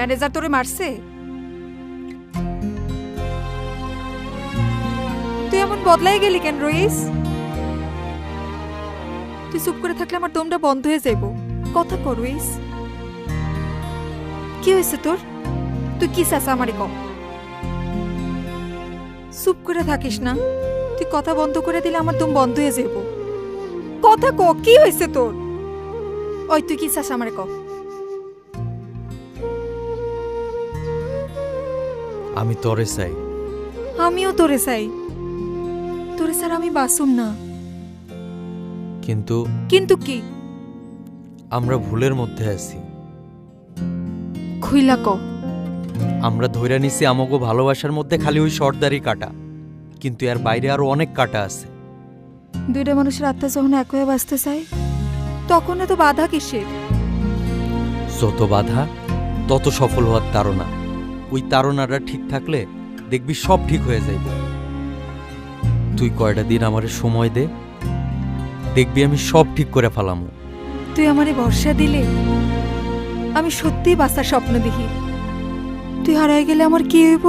Manager তোরে মারছে? তুই এমন বদলাই গেলি কেন রইস? তুই চুপ করে থাকলে আমার দমটা বন্ধ হয়ে যাইব। কথা কর রইস। কি হয়েছে তোর? তুই কি চাস আমারে কম? চুপ করে থাকিস না। তুই কথা বন্ধ করে দিলে আমার দম বন্ধ হয়ে যাইব। কথা ক, কি হয়েছে তোর? ওই তুই কি চাস আমারে কম? আমি তোরে চাই। আমিও তোরে চাই। তোরে স্যার আমি বাসুম না। কিন্তু কিন্তু কি? আমরা ভুলের মধ্যে আছি। খুইলা ক। আমরা ধইরা নিছি আমাগো ভালোবাসার মধ্যে খালি ওই সর্দারি কাটা, কিন্তু এর বাইরে আরো অনেক কাটা আছে। দুইটা মানুষের আত্মা যখন এক হয়ে বাঁচতে চায় তখন এত বাধা কিসের? যত বাধা তত সফল হওয়ার তাড়না। ওই তাড়নাটা ঠিক থাকলে দেখবি সব ঠিক হয়ে যাইব। তুই কয়টা দিন আমারে সময় দে, দেখবি আমি সব ঠিক করে ফেলামু। তুই আমারে ভরসা দিলে আমি সত্যিই বাঁচার স্বপ্ন দেখি। তুই হারাই গেলে আমার কি হইব?